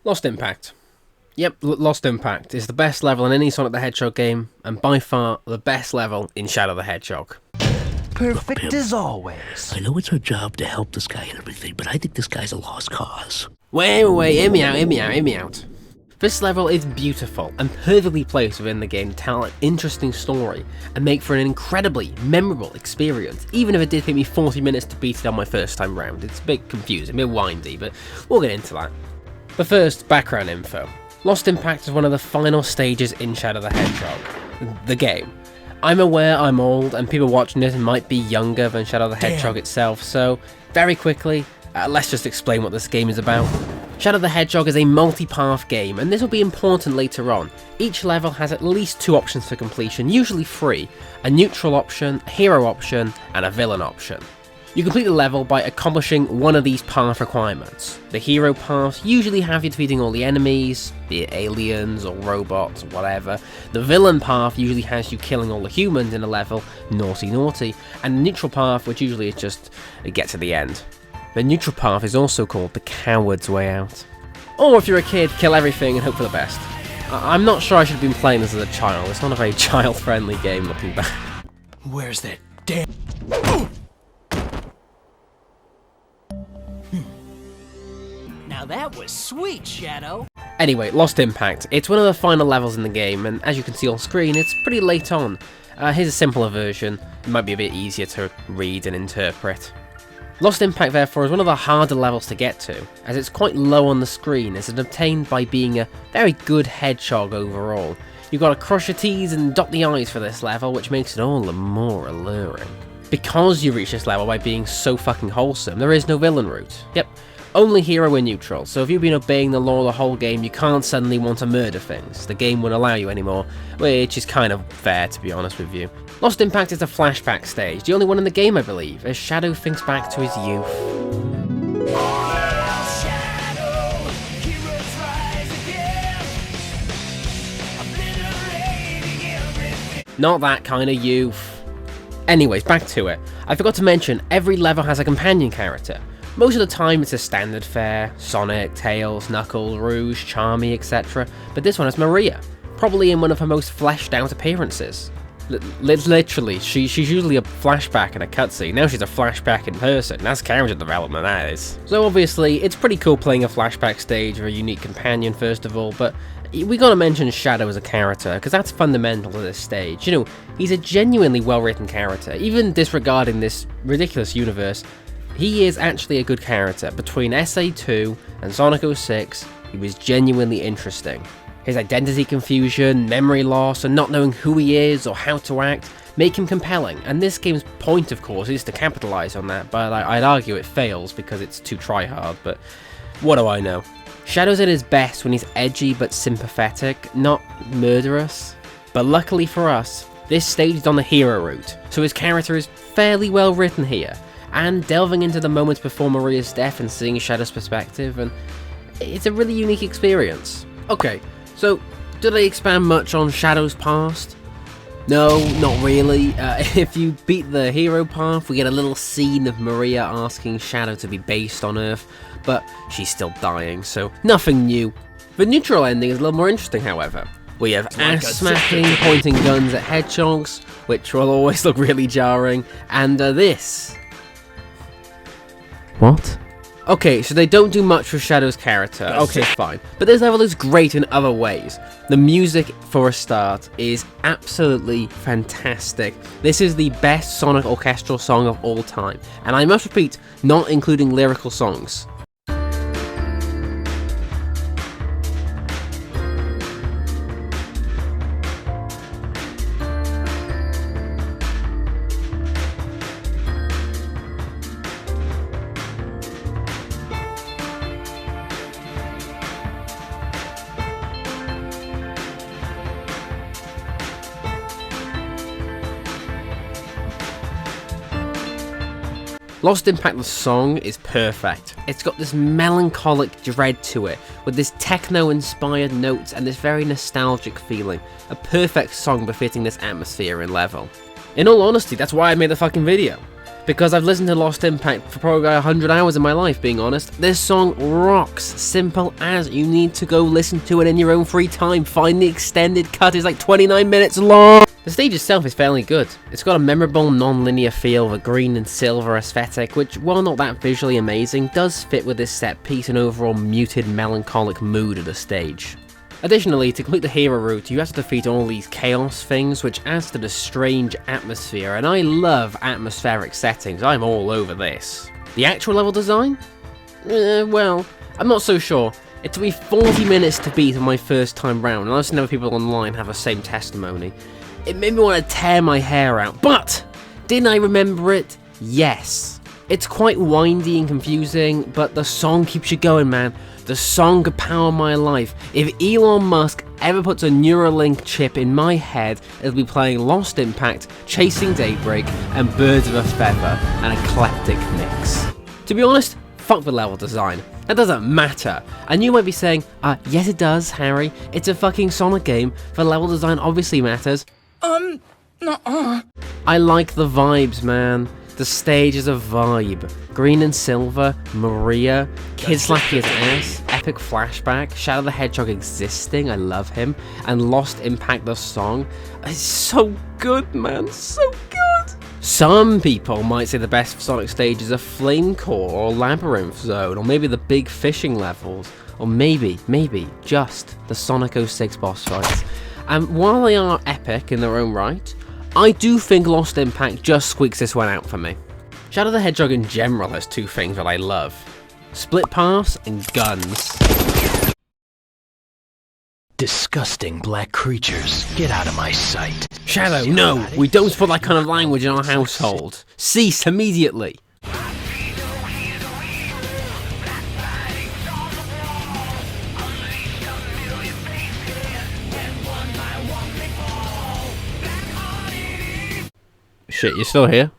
Lost Impact. Yep, Lost Impact is the best level in any Sonic the Hedgehog game, and by far the best level in Shadow the Hedgehog. Perfect as always. I know it's our job to help this guy and everything, but I think this guy's a lost cause. Wait, hear me out. This level is beautiful and perfectly placed within the game to tell an interesting story and make for an incredibly memorable experience, even if it did take me 40 minutes to beat it on my first time round. It's a bit confusing, a bit windy, but we'll get into that. But first, background info. Lost Impact is one of the final stages in Shadow the Hedgehog, the game. I'm aware I'm old and people watching this might be younger than Shadow the Hedgehog itself, so very quickly, let's just explain what this game is about. Shadow the Hedgehog is a multi-path game, and this will be important later on. Each level has at least 2 options for completion, usually 3, a neutral option, a hero option, and a villain option. You complete the level by accomplishing one of these path requirements. The hero paths usually have you defeating all the enemies, be it aliens or robots or whatever. The villain path usually has you killing all the humans in a level, naughty, and the neutral path, which usually is just get to the end. The neutral path is also called the coward's way out. Or if you're a kid, kill everything and hope for the best. I'm not sure I should have been playing this as a child. It's not a very child-friendly game looking back. Where's that damn... Now that was sweet, Shadow. Anyway, Lost Impact. It's one of the final levels in the game, and as you can see on screen, it's pretty late on. Here's a simpler version. It might be a bit easier to read and interpret. Lost Impact, therefore, is one of the harder levels to get to, as it's quite low on the screen, as it's obtained by being a very good hedgehog overall. You've got to cross your T's and dot the I's for this level, which makes it all the more alluring. Because you reach this level by being so fucking wholesome, there is no villain route. Yep, only hero and neutral, so if you've been obeying the law the whole game, you can't suddenly want to murder things. The game won't allow you anymore, which is kind of fair, to be honest with you. Lost Impact is a flashback stage, the only one in the game, I believe, as Shadow thinks back to his youth. Not that kind of youth. Anyways, back to it. I forgot to mention, every level has a companion character. Most of the time it's a standard fare, Sonic, Tails, Knuckles, Rouge, Charmy, etc. But this one has Maria, probably in one of her most fleshed out appearances. Literally, she's usually a flashback in a cutscene, now she's a flashback in person. That's character development, that is. So obviously, it's pretty cool playing a flashback stage with a unique companion first of all, but we gotta mention Shadow as a character, because that's fundamental to this stage. You know, he's a genuinely well-written character, even disregarding this ridiculous universe. He is actually a good character. Between SA2 and Sonic 06, he was genuinely interesting. His identity confusion, memory loss, and not knowing who he is or how to act make him compelling, and this game's point, of course, is to capitalize on that, but I'd argue it fails because it's too try-hard, but what do I know? Shadow's at his best when he's edgy but sympathetic, not murderous. But luckily for us, this stage is on the hero route, so his character is fairly well written here, and delving into the moments before Maria's death and seeing Shadow's perspective, and it's a really unique experience. Okay, so do they expand much on Shadow's past? No, not really. If you beat the hero path, we get a little scene of Maria asking Shadow to be based on Earth, but she's still dying, so nothing new. The neutral ending is a little more interesting, however. We have ass smacking, pointing guns at hedgehogs, which will always look really jarring, and this. What? Okay, so they don't do much for Shadow's character. Okay, fine. But this level is great in other ways. The music, for a start, is absolutely fantastic. This is the best Sonic orchestral song of all time. And I must repeat, not including lyrical songs. Lost Impact the song is perfect. It's got this melancholic dread to it, with this techno-inspired notes and this very nostalgic feeling. A perfect song befitting this atmosphere and level. In all honesty, that's why I made the fucking video. because I've listened to Lost Impact for probably 100 hours in my life, being honest. This song rocks, simple as. You need to go listen to it in your own free time. Find the extended cut, it's like 29 minutes long. The stage itself is fairly good. It's got a memorable non-linear feel of a green and silver aesthetic, which, while not that visually amazing, does fit with this set piece and overall muted, melancholic mood of the stage. Additionally, to complete the hero route, you have to defeat all these chaos things, which adds to the strange atmosphere, and I love atmospheric settings, I'm all over this. The actual level design? Well, I'm not so sure. It took me 40 minutes to beat on my first time round, and I've seen other people online have the same testimony. It made me want to tear my hair out, but didn't I remember it? Yes. It's quite windy and confusing, but the song keeps you going, man. The song could power my life. If Elon Musk ever puts a Neuralink chip in my head, it'll be playing Lost Impact, Chasing Daybreak, and Birds of a Feather, an eclectic mix. To be honest, fuck the level design. That doesn't matter. And you might be saying, yes it does, Harry. It's a fucking Sonic game. The level design obviously matters. Nuh-uh. I like the vibes, man. The stage is a vibe. Green and silver, Maria, Kid slapping his ass, epic flashback, Shadow the Hedgehog existing, I love him, and Lost Impact the song. It's so good, man, so good! Some people might say the best Sonic stages are Flame Core or Labyrinth Zone, or maybe the big fishing levels, or maybe, just the Sonic 06 boss fights. And while they are epic in their own right, I do think Lost Impact just squeaks this one out for me. Shadow the Hedgehog in general has two things that I love. Split paths and guns. Disgusting black creatures, get out of my sight. Shadow, no! We don't support that kind of language in our household. Cease immediately! Shit, you're still here?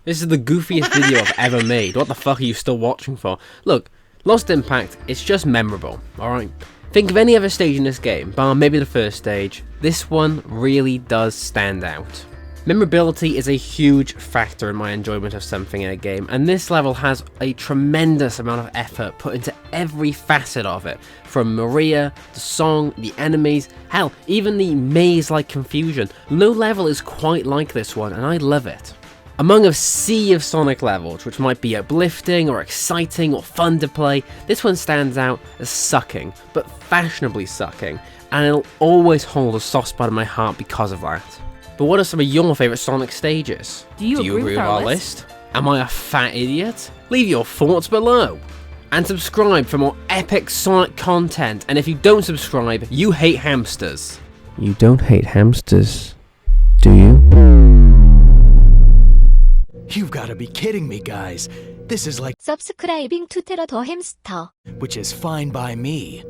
This is the goofiest video I've ever made. What the fuck are you still watching for? Look, Lost Impact, it's just memorable, alright? Think of any other stage in this game, bar maybe the first stage. This one really does stand out. Memorability is a huge factor in my enjoyment of something in a game, and this level has a tremendous amount of effort put into every facet of it. From Maria, the song, the enemies, hell, even the maze-like confusion. No level is quite like this one, and I love it. Among a sea of Sonic levels, which might be uplifting or exciting or fun to play, this one stands out as sucking, but fashionably sucking, and it'll always hold a soft spot in my heart because of that. But what are some of your favourite Sonic stages? Do you agree with our list? Am I a fat idiot? Leave your thoughts below. And subscribe for more epic Sonic content, and if you don't subscribe, you hate hamsters. You don't hate hamsters, do you? You've got to be kidding me, guys. This is like Subscribing to Terror the Hamster. which is fine by me.